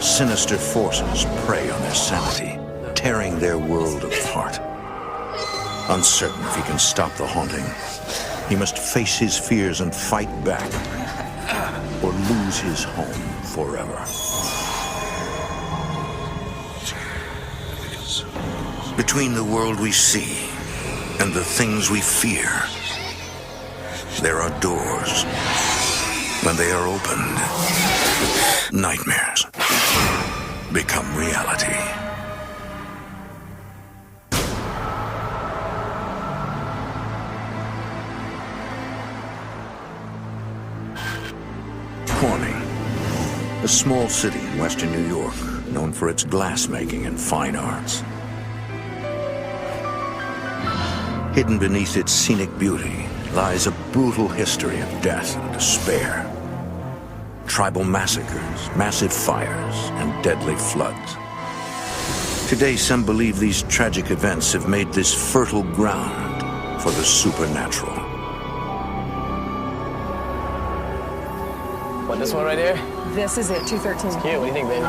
Sinister forces prey on their sanity, tearing their world apart. Uncertain if he can stop the haunting, he must face his fears and fight back, or lose his home forever. Between the world we see and the things we fear, there are doors. When they are opened, nightmares become reality. Corning, a small city in western New York, known for its glassmaking and fine arts. Hidden beneath its scenic beauty lies a brutal history of death and despair. Tribal massacres, massive fires, and deadly floods. Today, some believe these tragic events have made this fertile ground for the supernatural. What, this one right here? This is it, 213. It's cute. What do you think, baby?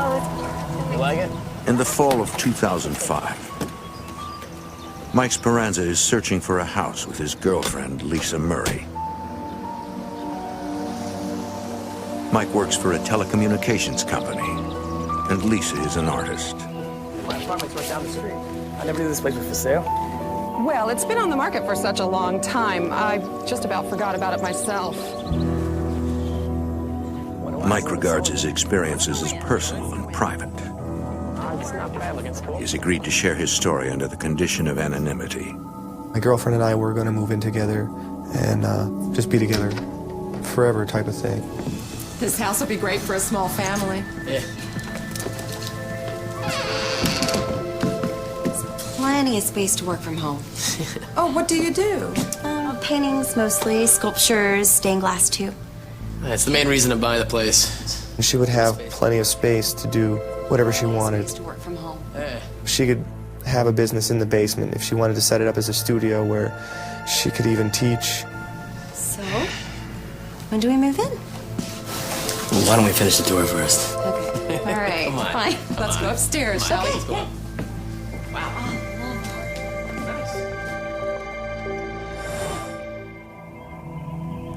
You like it? In the fall of 2005, Mike Speranza is searching for a house with his girlfriend, Lisa Murray. Mike works for a telecommunications company, and Lisa is an artist. My apartment's right down the street. I never knew this place was for sale. Well, it's been on the market for such a long time. I just about forgot about it myself. Mike regards his experiences as personal and private. It's not bad looking. It's cool. He's agreed to share his story under the condition of anonymity. My girlfriend and I were going to move in together and just be together forever type of thing. This house will be great for a small family. Yeah. Plenty of space to work from home. Oh, what do you do? Paintings mostly, sculptures, stained glass too. That's the main reason to buy the place. And she would have plenty of space to do whatever she wanted. Space to work from home. Yeah. She could have a business in the basement if she wanted to set it up as a studio where she could even teach. So, when do we move in? Well, why don't we finish the tour first? Okay. All right. Come on. Fine. Let's go upstairs, shall we? Let's go up.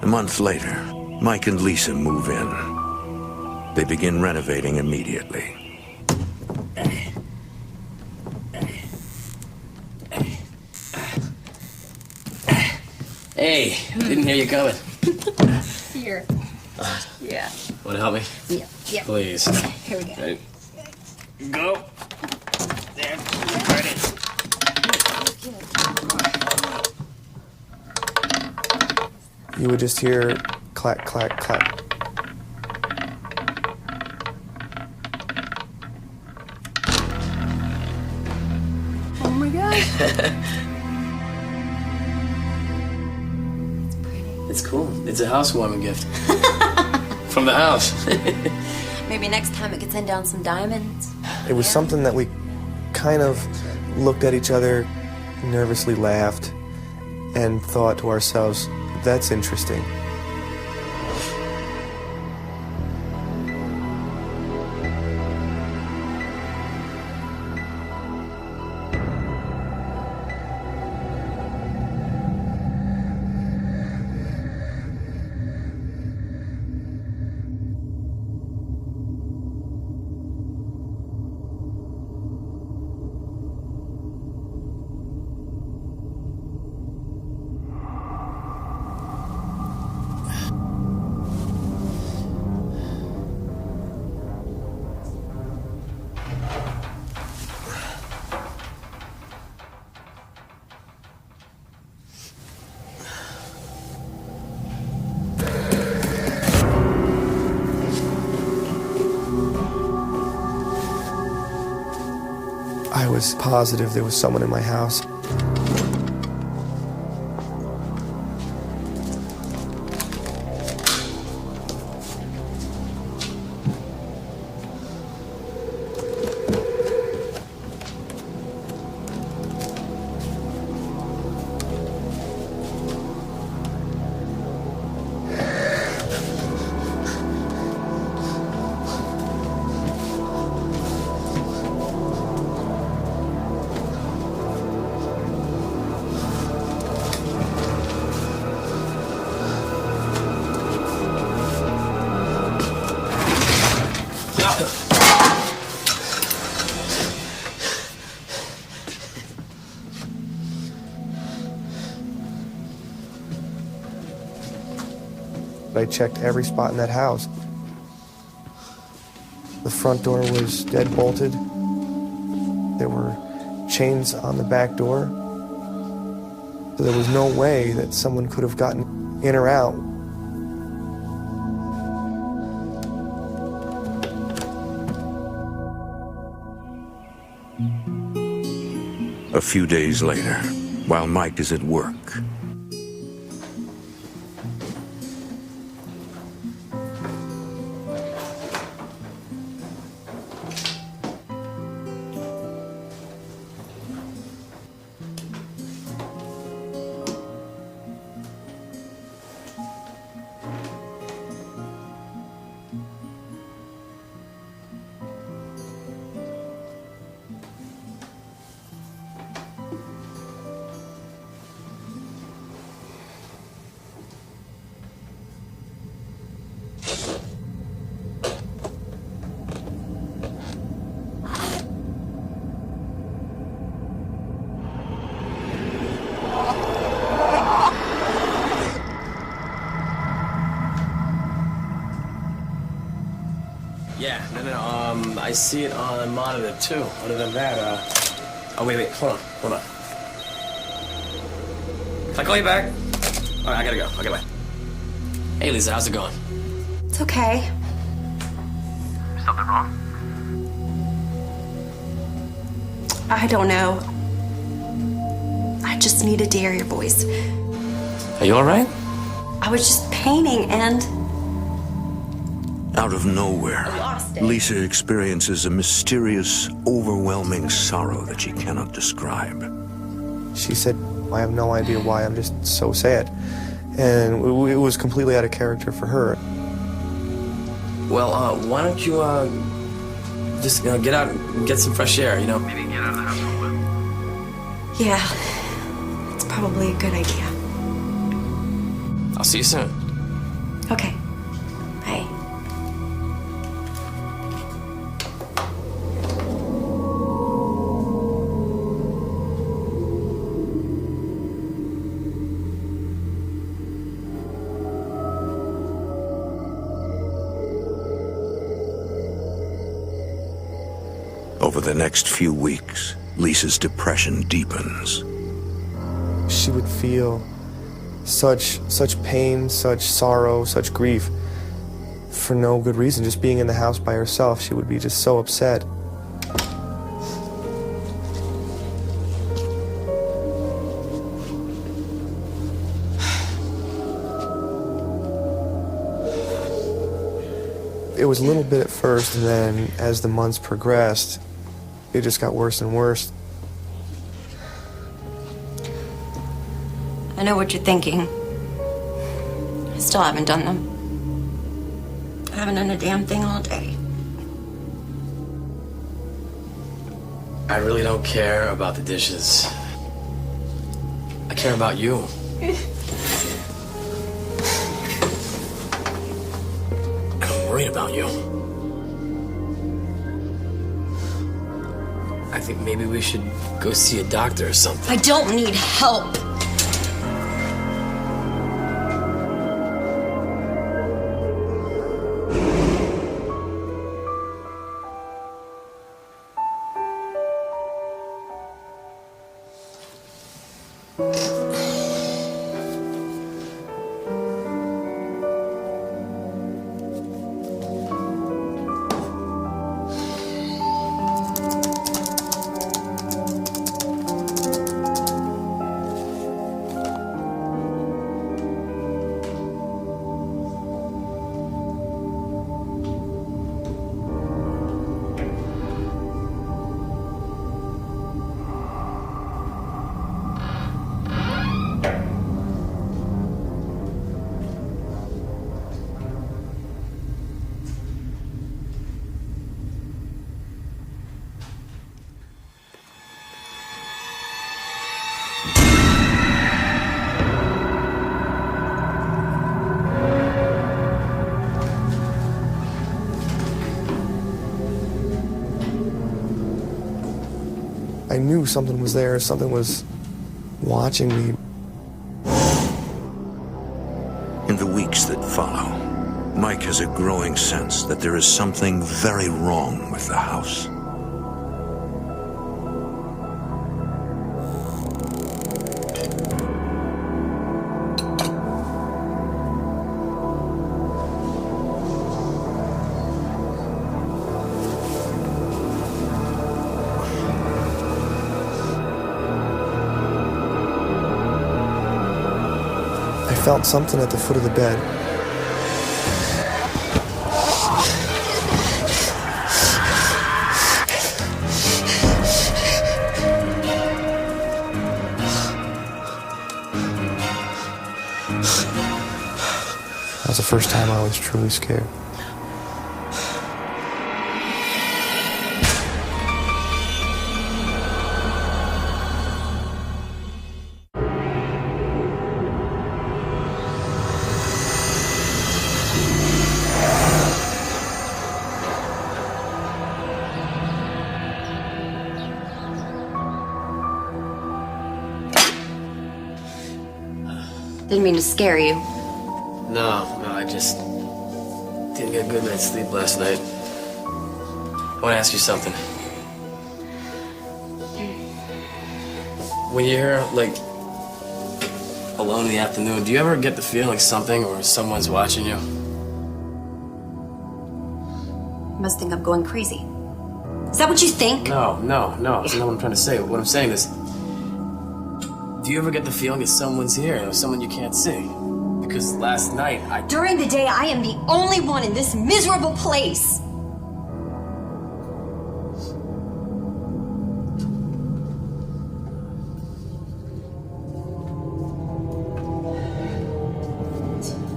A month later, Mike and Lisa move in. They begin renovating immediately. Hey, didn't hear you coming. Here. Yeah. Want to help me? Yeah. Yeah. Please. Here we go. Ready? Go. There. Ready. You would just hear clack, clack, clack. Oh my gosh. It's cool. It's a housewarming gift. From the house. Maybe next time it could send down some diamonds. It was something that we kind of looked at each other, nervously laughed, and thought to ourselves, that's interesting. I was positive there was someone in my house. I checked every spot in that house. The front door was dead bolted. There were chains on the back door. So there was no way that someone could have gotten in or out. A few days later, while Mike is at work, Yeah, no, I see it on monitor too. Other than that, oh wait, hold on. Can I call you back? All right, I gotta go. Okay, bye. Hey, Lisa, how's it going? It's okay. Something wrong? I don't know. I just needed to hear your voice. Are you all right? I was just painting and... out of nowhere, lost it. Lisa experiences a mysterious, overwhelming sorrow that she cannot describe. She said, I have no idea why, I'm just so sad. And it was completely out of character for her. Well, why don't you, just, get out and get some fresh air, Maybe get out of the house for a while. Yeah, it's probably a good idea. I'll see you soon. Okay. Bye. Over the next few weeks, Lisa's depression deepens. She would feel such pain, such sorrow, such grief for no good reason. Just being in the house by herself, she would be just so upset. It was a little bit at first, and then as the months progressed, it just got worse and worse. I know what you're thinking. I still haven't done them. I haven't done a damn thing all day. I really don't care about the dishes. I care about you. I'm worried about you. I think maybe we should go see a doctor or something. I don't need help. I knew something was there, something was watching me. In the weeks that follow, Mike has a growing sense that there is something very wrong with the house. I felt something at the foot of the bed. That was the first time I was truly scared. Didn't mean to scare you. No, I just didn't get a good night's sleep last night. I want to ask you something. When you're, like, alone in the afternoon, do you ever get the feeling like something or someone's watching you? You must think I'm going crazy. Is that what you think? No, that's not what I'm trying to say. What I'm saying is, do you ever get the feeling that someone's here or someone you can't see? Because last night, During the day, I am the only one in this miserable place.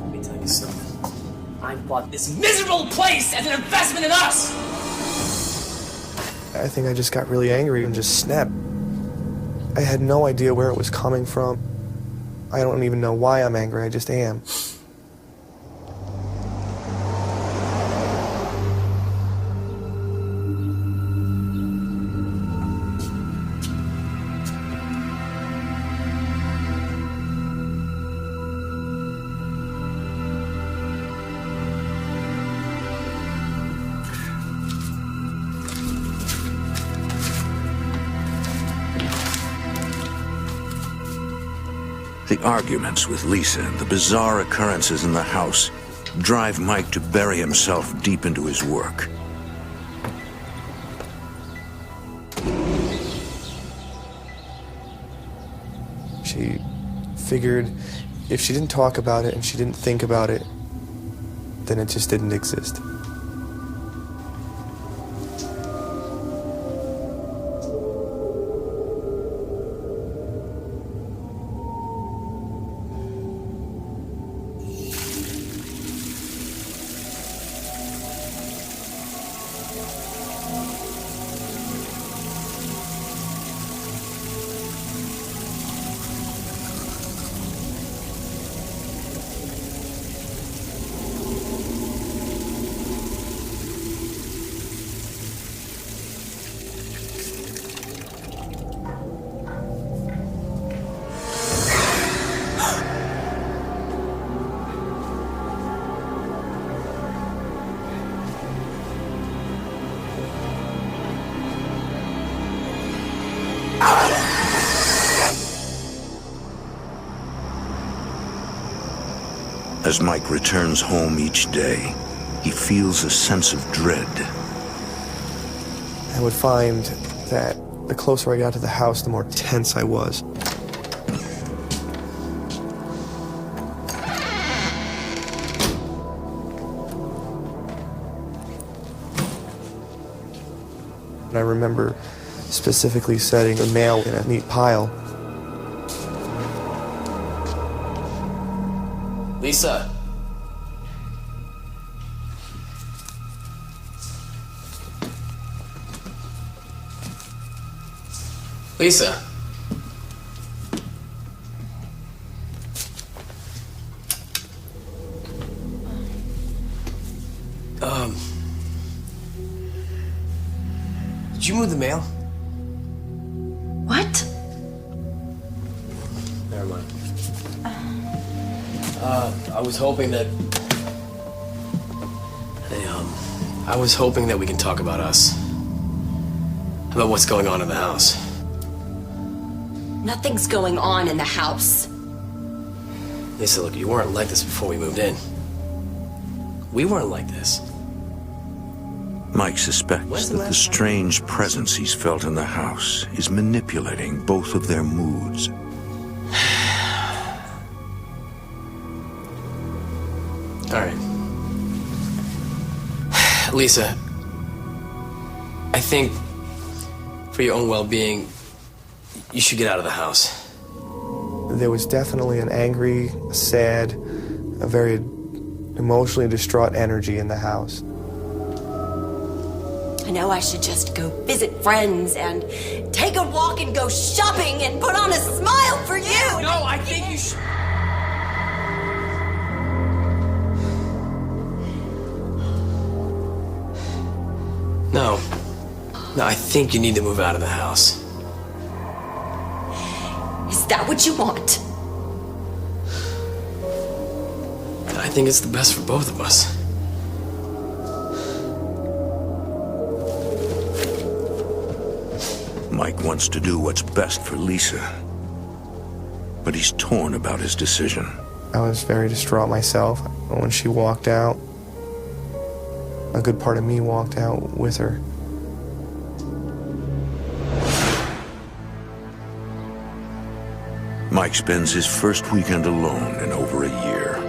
Let me tell you something. I bought this miserable place as an investment in us! I think I just got really angry and just snapped. I had no idea where it was coming from. I don't even know why I'm angry, I just am. The arguments with Lisa and the bizarre occurrences in the house drive Mike to bury himself deep into his work. She figured if she didn't talk about it and she didn't think about it, then it just didn't exist. As Mike returns home each day, he feels a sense of dread. I would find that the closer I got to the house, the more tense I was. And I remember specifically setting the mail in a neat pile. Lisa! Lisa! Did you move the mail? What? Never mind. I was hoping that... Hey, I was hoping that we can talk about us. About what's going on in the house. Nothing's going on in the house. Lisa, look, you weren't like this before we moved in. We weren't like this. Mike suspects that the strange presence he's felt in the house is manipulating both of their moods. All right. Lisa, I think for your own well-being, you should get out of the house. There was definitely an angry, sad, a very emotionally distraught energy in the house. I know I should just go visit friends and take a walk and go shopping and put on a smile for you. No, I think you should... No. No, I think you need to move out of the house. Is that what you want? I think it's the best for both of us. Mike wants to do what's best for Lisa, but he's torn about his decision. I was very distraught myself. When she walked out, a good part of me walked out with her. Mike spends his first weekend alone in over a year.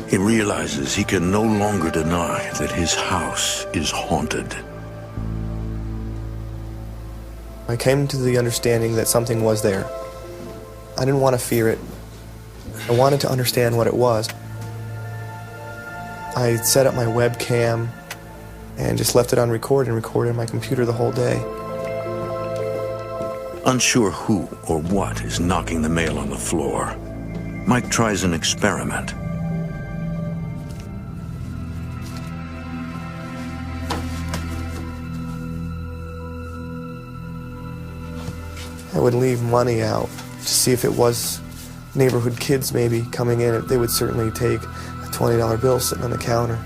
He realizes he can no longer deny that his house is haunted. I came to the understanding that something was there. I didn't want to fear it. I wanted to understand what it was. I set up my webcam and just left it on record and recorded on my computer the whole day. Unsure who or what is knocking the mail on the floor, Mike tries an experiment. I would leave money out to see if it was neighborhood kids maybe coming in. They would certainly take a $20 bill sitting on the counter.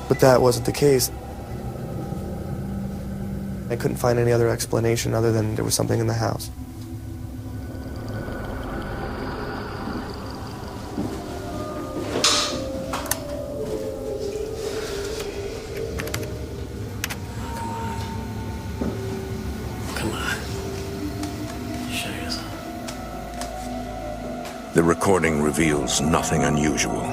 But that wasn't the case. I couldn't find any other explanation other than there was something in the house. Come on. Show yourself. The recording reveals nothing unusual.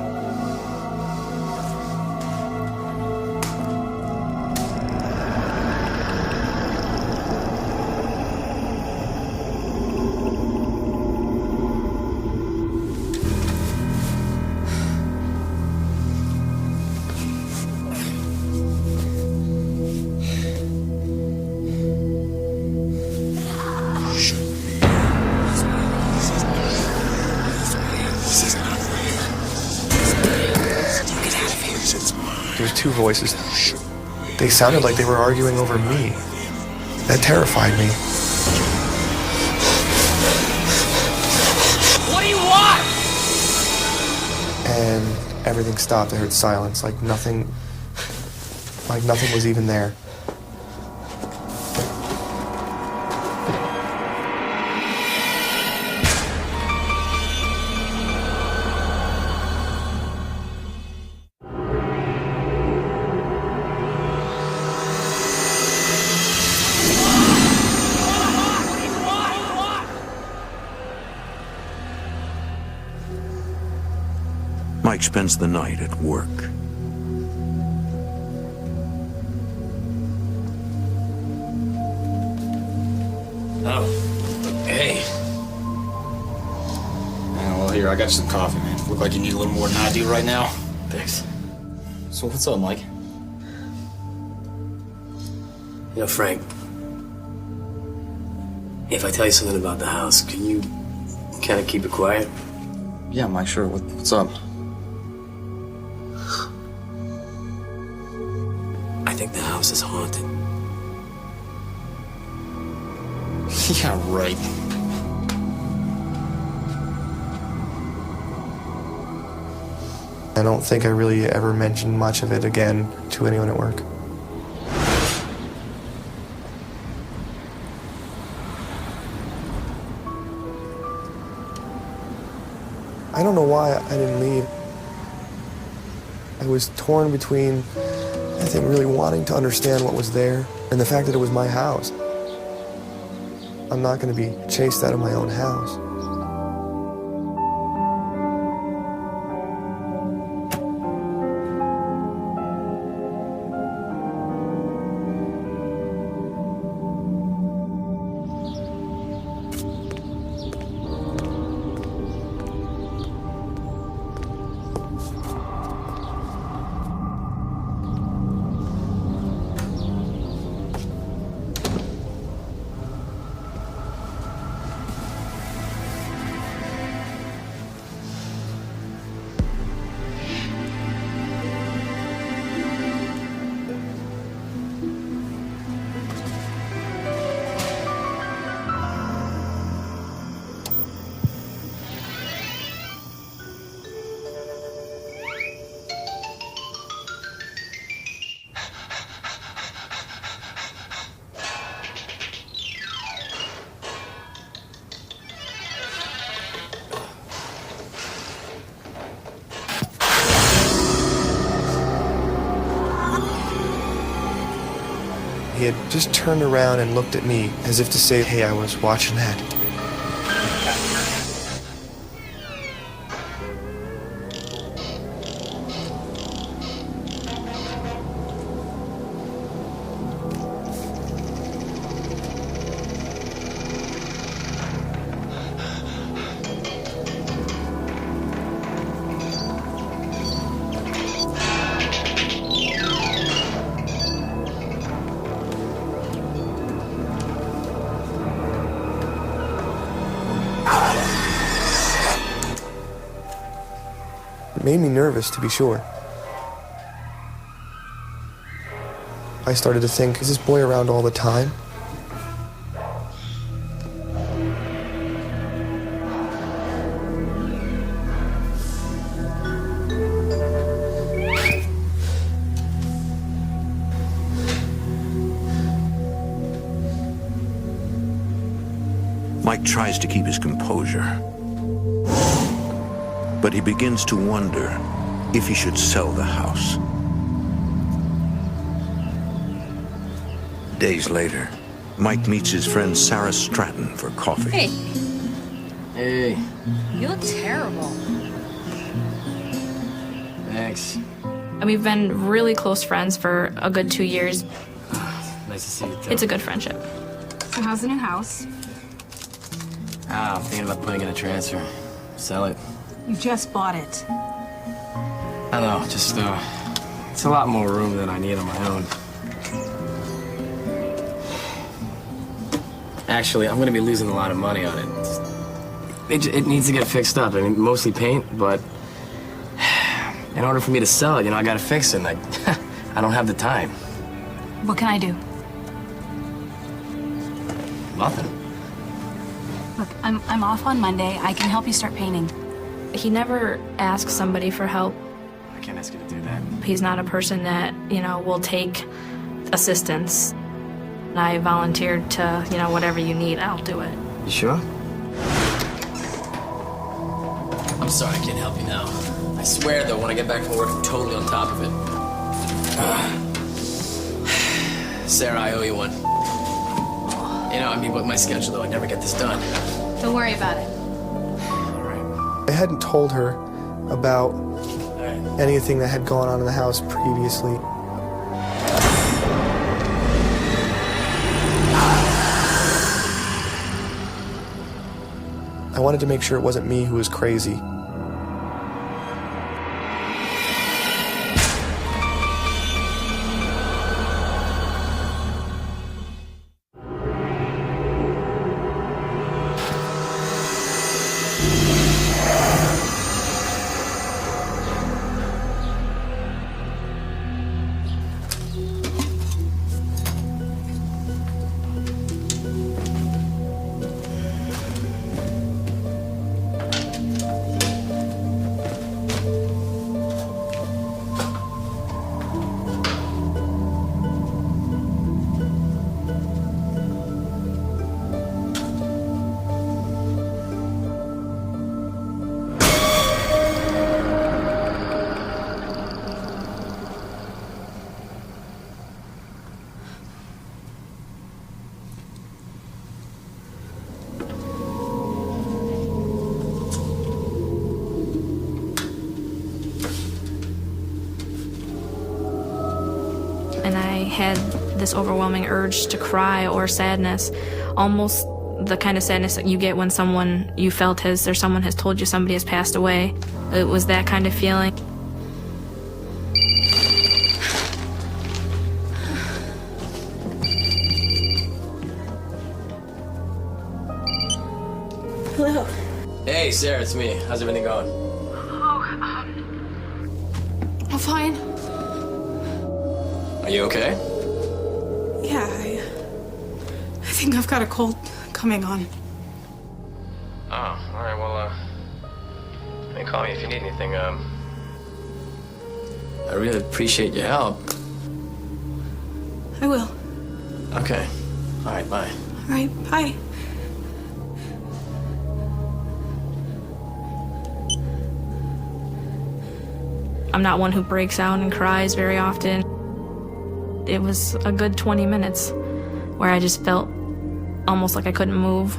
There's two voices. They sounded like they were arguing over me. That terrified me. What do you want? And everything stopped. I heard silence, like nothing was even there. Mike spends the night at work. Oh, hey. Well, here, I got you some coffee, man. Look like you need a little more than I do right now. Thanks. So what's up, Mike? You know, Frank, If I tell you something about the house, can you kind of keep it quiet? Yeah, Mike, sure. What's up? I think the house is haunted. Yeah, right. I don't think I really ever mentioned much of it again to anyone at work. I don't know why I didn't leave. I was torn between, I think, really wanting to understand what was there and the fact that it was my house. I'm not going to be chased out of my own house. He had just turned around and looked at me as if to say, hey, I was watching that. It made me nervous, to be sure. I started to think, is this boy around all the time? Mike tries to keep his composure. But he begins to wonder if he should sell the house. Days later, Mike meets his friend Sarah Stratton for coffee. Hey, Hey, you look terrible. thanks. And we've been really close friends for a good 2 years. Nice to see you, too. It's a good friendship. So how's the new house? I'm thinking about putting in a transfer. Sell it. You just bought it. I don't know, just, it's a lot more room than I need on my own. Actually, I'm gonna be losing a lot of money on it. It needs to get fixed up. I mean, mostly paint, but in order for me to sell it, I gotta fix it, and I don't have the time. What can I do? Nothing. Look, I'm off on Monday. I can help you start painting. He never asks somebody for help. I can't ask you to do that. He's not a person that, will take assistance. And I volunteered to, whatever you need, I'll do it. You sure? I'm sorry, I can't help you now. I swear, though, when I get back from work, I'm totally on top of it. Sarah, I owe you one. With my schedule, though, I never get this done. Don't worry about it. All right. I hadn't told her about All right. anything that had gone on in the house previously. I wanted to make sure it wasn't me who was crazy. had this overwhelming urge to cry or sadness, almost the kind of sadness that you get when someone you felt has, or someone has told you somebody has passed away. It was that kind of feeling. Hello. Hey, Sarah, it's me. How's everything going? I'm fine. Are you okay? Yeah, I think I've got a cold coming on. Oh, all right. Well, call me if you need anything. I really appreciate your help. I will. Okay. All right. Bye. All right, bye. I'm not one who breaks out and cries very often. It was a good 20 minutes where I just felt almost like I couldn't move.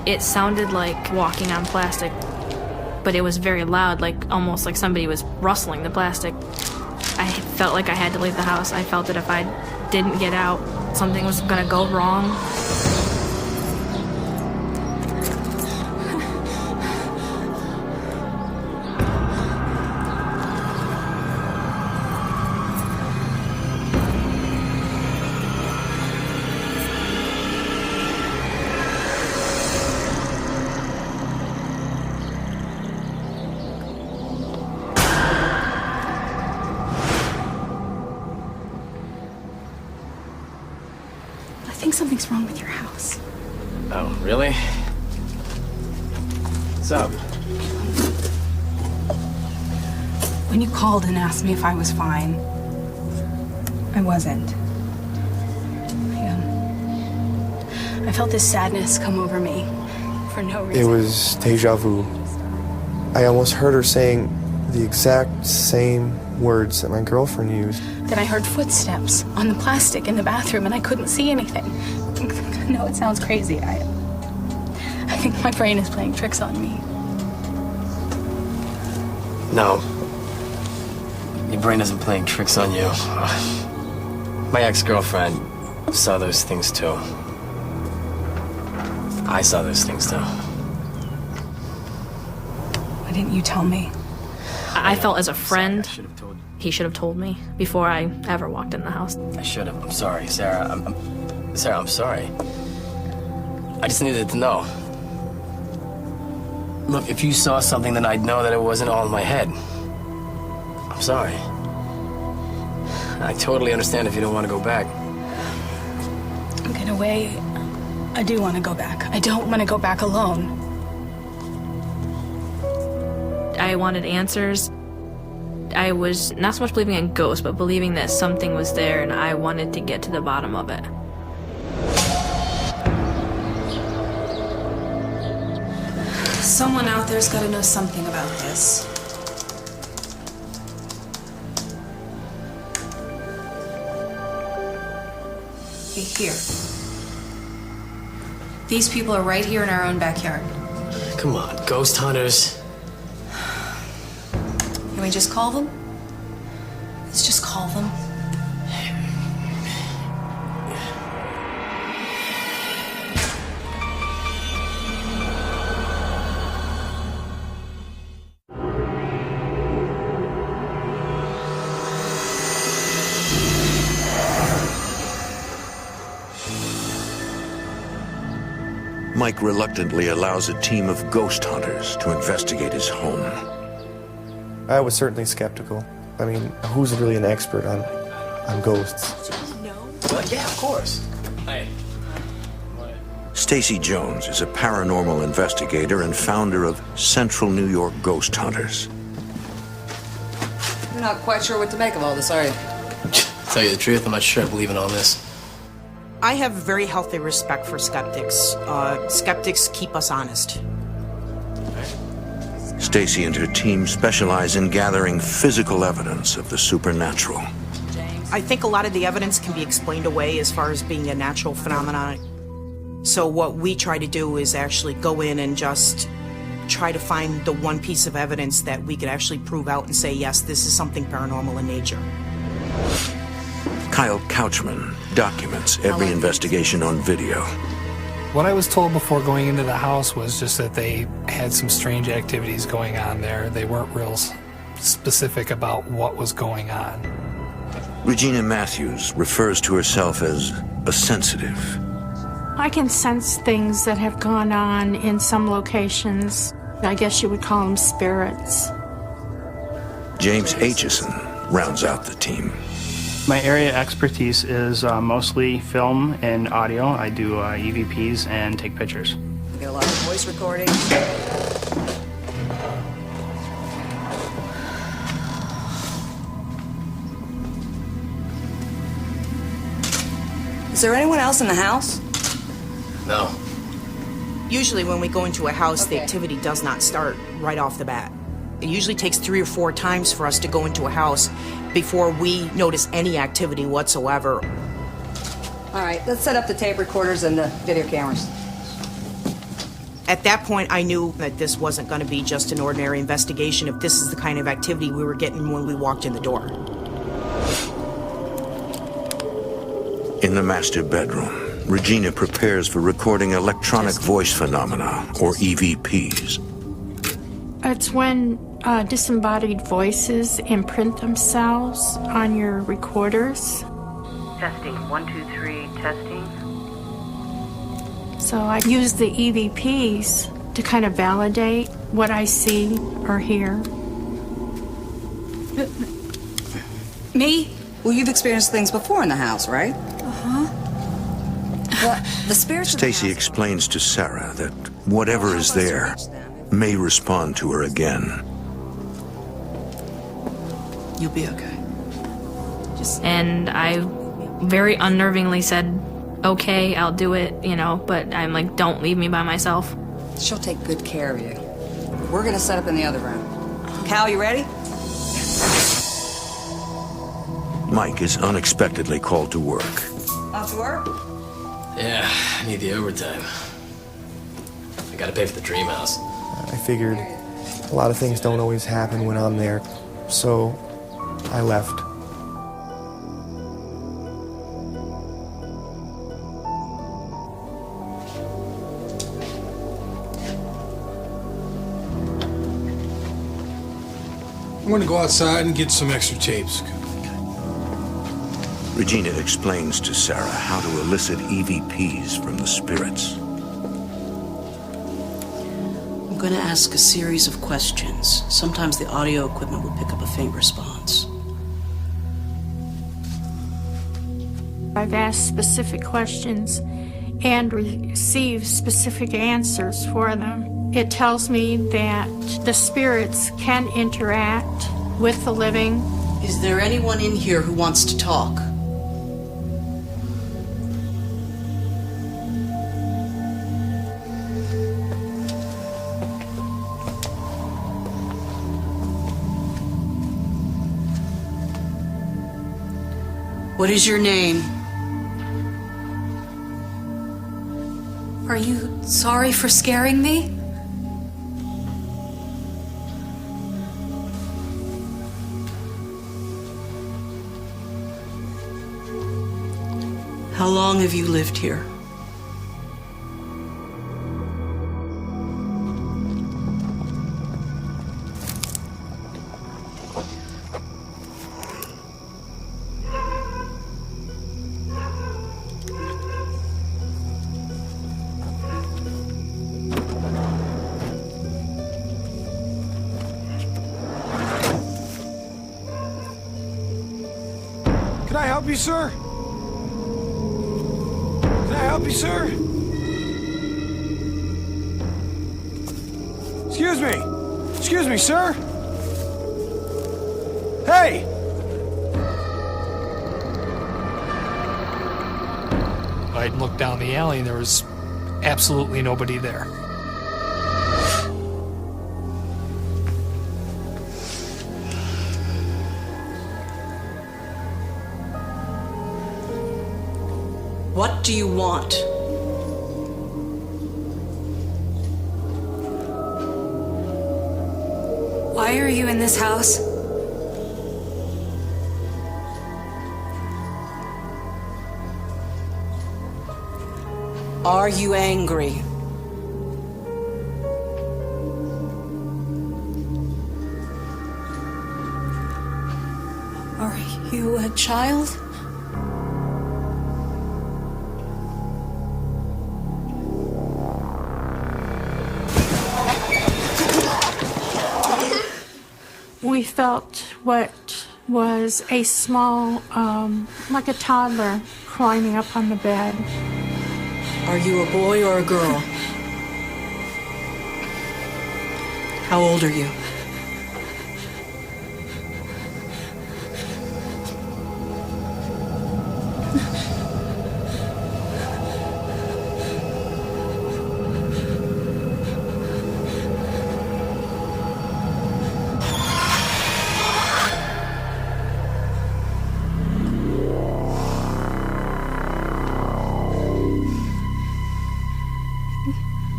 It sounded like walking on plastic, but it was very loud, like almost like somebody was rustling the plastic. I felt like I had to leave the house. I felt that if I didn't get out, something was gonna go wrong. I think something's wrong with your house. Oh, really? What's up? When you called and asked me if I was fine, I wasn't. I felt this sadness come over me for no reason. It was deja vu. I almost heard her saying the exact same words that my girlfriend used. Then I heard footsteps on the plastic in the bathroom and I couldn't see anything. No, it sounds crazy. I think my brain is playing tricks on me. No. Your brain isn't playing tricks on you. My ex-girlfriend saw those things too. I saw those things too. Why didn't you tell me? I felt as a friend, he should have told me before I ever walked in the house. I should have. I'm sorry, Sarah. Sarah, I'm sorry. I just needed to know. Look, if you saw something, then I'd know that it wasn't all in my head. I'm sorry. I totally understand if you don't want to go back. In a way, I do want to go back. I don't want to go back alone. I wanted answers. I was not so much believing in ghosts, but believing that something was there, and I wanted to get to the bottom of it. Someone out there's got to know something about this. Hey, here. These people are right here in our own backyard. Come on, ghost hunters. Can we just call them? Let's just call them. Mike reluctantly allows a team of ghost hunters to investigate his home. I was certainly skeptical. I mean, who's really an expert on ghosts? But yeah, of course. Hey. Stacy Jones is a paranormal investigator and founder of Central New York Ghost Hunters. You're not quite sure what to make of all this, are you? Tell you the truth, I'm not sure I believe in all this. I have very healthy respect for skeptics. Skeptics keep us honest. Stacy and her team specialize in gathering physical evidence of the supernatural. I think a lot of the evidence can be explained away as far as being a natural phenomenon. So what we try to do is actually go in and just try to find the one piece of evidence that we could actually prove out and say, yes, this is something paranormal in nature. Kyle Couchman documents every investigation on video. What I was told before going into the house was just that they had some strange activities going on there. They weren't real specific about what was going on. Regina Matthews refers to herself as a sensitive. I can sense things that have gone on in some locations. I guess you would call them spirits. James Aitchison rounds out the team. My area of expertise is mostly film and audio. I do EVPs and take pictures. We get a lot of voice recording. Is there anyone else in the house? No. Usually when we go into a house, the activity does not start right off the bat. It usually takes 3 or 4 times for us to go into a house before we notice any activity whatsoever. All right, let's set up the tape recorders and the video cameras. At that point, I knew that this wasn't going to be just an ordinary investigation if this is the kind of activity we were getting when we walked in the door. In the master bedroom, Regina prepares for recording electronic voice phenomena, or EVPs. It's when disembodied voices imprint themselves on your recorders. Testing, 1, 2, 3, testing. So I use the EVPs to kind of validate what I see or hear. Me? Well, you've experienced things before in the house, right? Uh-huh. Well, the spirits of the Stacy house- explains to Sarah that whatever is there may respond to her again. You'll be okay. And I very unnervingly said, okay, I'll do it, you know, but I'm like, don't leave me by myself. She'll take good care of you. We're gonna set up in the other room. Cal, you ready? Mike is unexpectedly called to work. Off to work? Yeah, I need the overtime. I gotta pay for the dream house. I figured a lot of things don't always happen when I'm there, so I left. I'm gonna go outside and get some extra tapes. Regina explains to Sarah how to elicit EVPs from the spirits. I'm going to ask a series of questions. Sometimes the audio equipment will pick up a faint response. I've asked specific questions and received specific answers for them. It tells me that the spirits can interact with the living. Is there anyone in here who wants to talk? What is your name? Are you sorry for scaring me? How long have you lived here? Can I help you, sir? Can I help you, sir? Excuse me. Excuse me, sir. Hey! I looked down the alley and there was absolutely nobody there. What do you want? Why are you in this house? Are you angry? Are you a child? We felt what was a small, like a toddler, climbing up on the bed. Are you a boy or a girl? How old are you?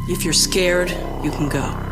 If you're scared, you can go.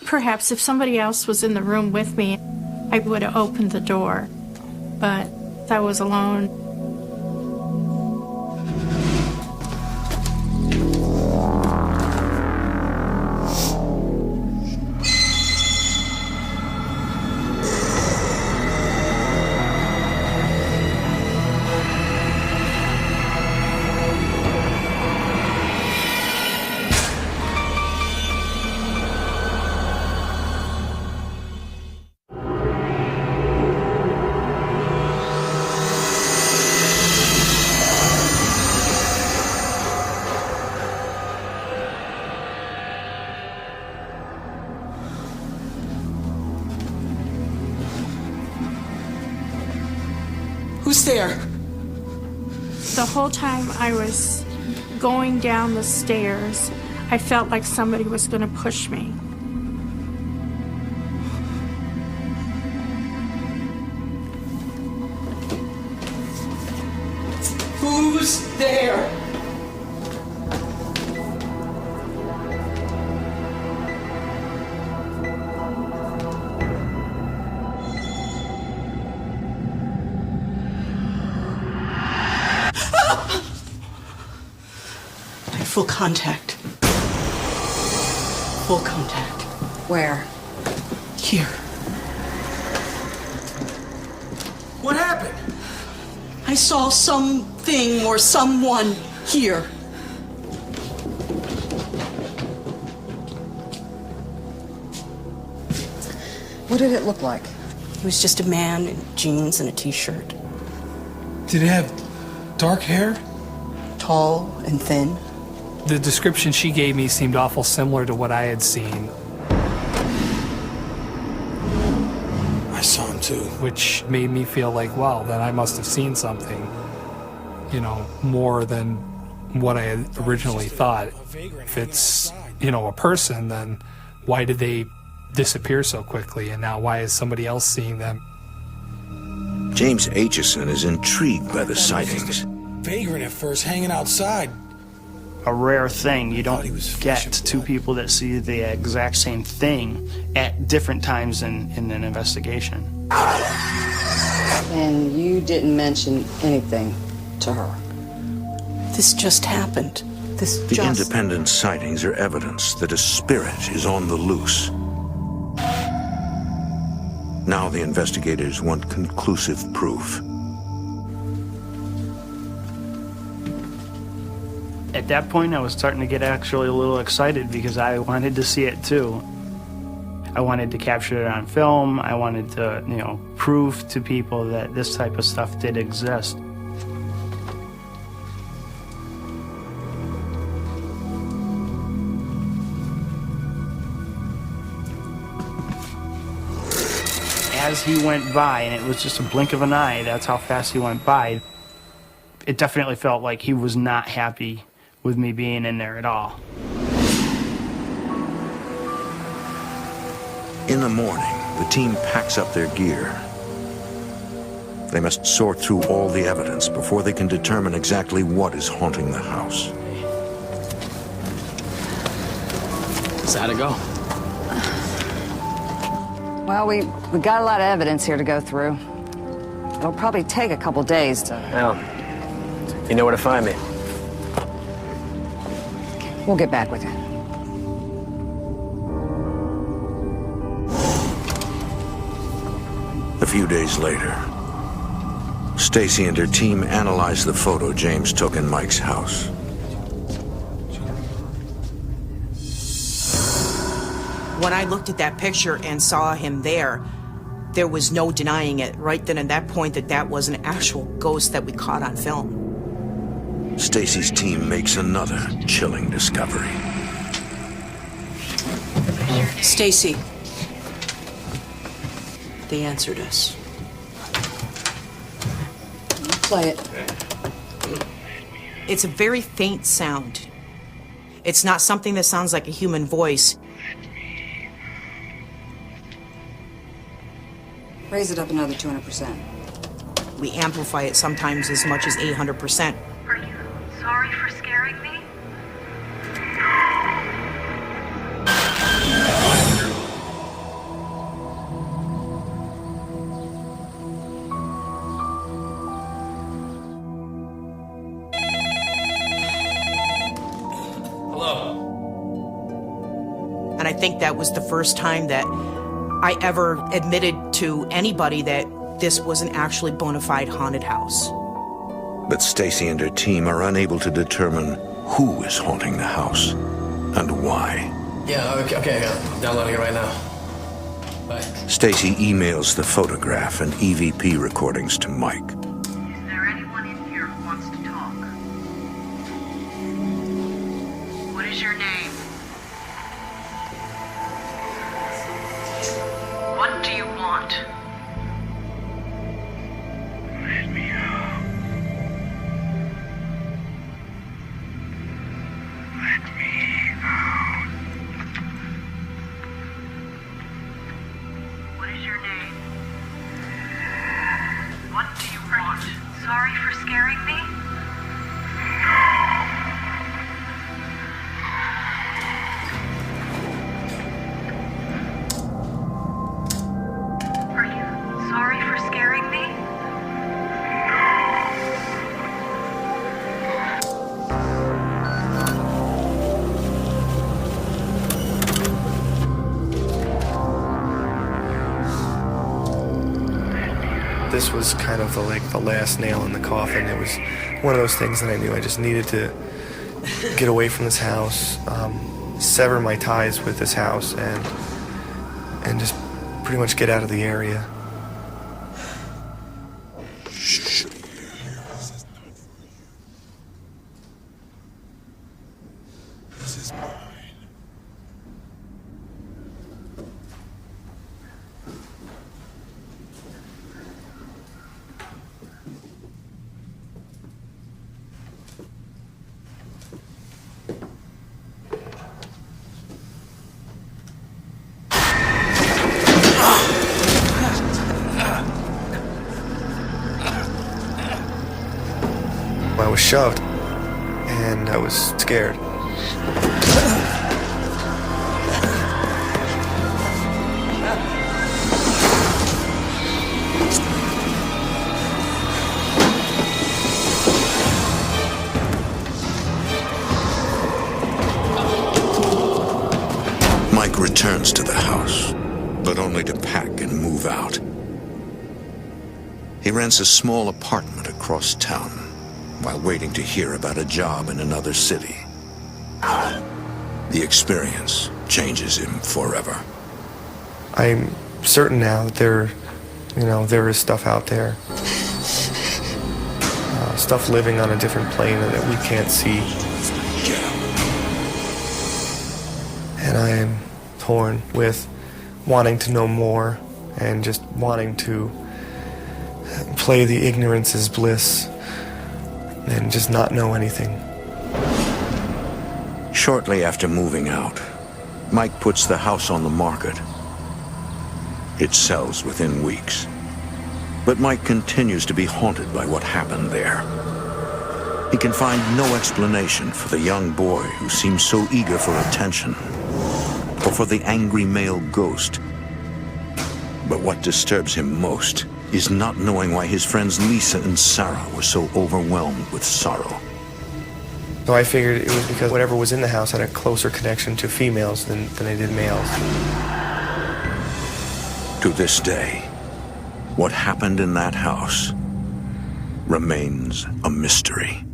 Perhaps if somebody else was in the room with me, I would have opened the door, but I was alone. Who's there? The whole time I was going down the stairs, I felt like somebody was going to push me. Who's there? Full contact. Full contact. Where? Here. What happened? I saw something or someone here. What did it look like? He was just a man in jeans and a t-shirt. Did it have dark hair? Tall and thin. The description she gave me seemed awful similar to what I had seen. I saw him too. Which made me feel like, wow, then I must have seen something, you know, more than what I had originally thought. If it's a person, then why did they disappear so quickly? And now why is somebody else seeing them? James Aitchison is intrigued by the sightings. Vagrant at first, hanging outside. A rare thing. You don't get two people that see the exact same thing at different times in an investigation. And you didn't mention anything to her? This just happened. The independent sightings are evidence that a spirit is on the loose. Now the investigators want conclusive proof. At that point, I was starting to get actually a little excited because I wanted to see it too. I wanted to capture it on film. I wanted to, prove to people that this type of stuff did exist. As he went by, and it was just a blink of an eye, that's how fast he went by, it definitely felt like he was not happy with me being in there at all. In the morning, the team packs up their gear. They must sort through all the evidence before they can determine exactly what is haunting the house. So how'd it go? Well, we got a lot of evidence here to go through. It'll probably take a couple days to... Well, you know where to find me. We'll get back with you. A few days later, Stacy and her team analyzed the photo James took in Mike's house. When I looked at that picture and saw him there was no denying it right then at that point that was an actual ghost that we caught on film. Stacy's team makes another chilling discovery. Stacy. They answered us. Play it. It's a very faint sound. It's not something that sounds like a human voice. Raise it up another 200%. We amplify it sometimes as much as 800%. Are you sorry for scaring me? Hello. And I think that was the first time that I ever admitted to anybody that this was an actually bona fide haunted house. But Stacy and her team are unable to determine who is haunting the house and why. Yeah, okay, I'm downloading it right now. Bye. Stacy emails the photograph and EVP recordings to Mike. Is there anyone in here who wants to talk? What is your name? What do you want? Let me out. Let me out. What is your name? What do you want? Sorry for scaring me? Are you sorry for scaring me? This was kind of the last nail in the coffin. It was one of those things that I knew I just needed to get away from this house, sever my ties with this house, and just pretty much get out of the area. shoved, and I was scared. Mike returns to the house, but only to pack and move out. He rents a small apartment across town while waiting to hear about a job in another city. The experience changes him forever. I'm certain now that there is stuff out there. Stuff living on a different plane that we can't see. And I am torn with wanting to know more and just wanting to play the ignorance is bliss and just not know anything. Shortly after moving out, Mike puts the house on the market. It sells within weeks. But Mike continues to be haunted by what happened there. He can find no explanation for the young boy who seems so eager for attention, or for the angry male ghost. But what disturbs him most is not knowing why his friends Lisa and Sarah were so overwhelmed with sorrow. So I figured it was because whatever was in the house had a closer connection to females than they did males. To this day, what happened in that house remains a mystery.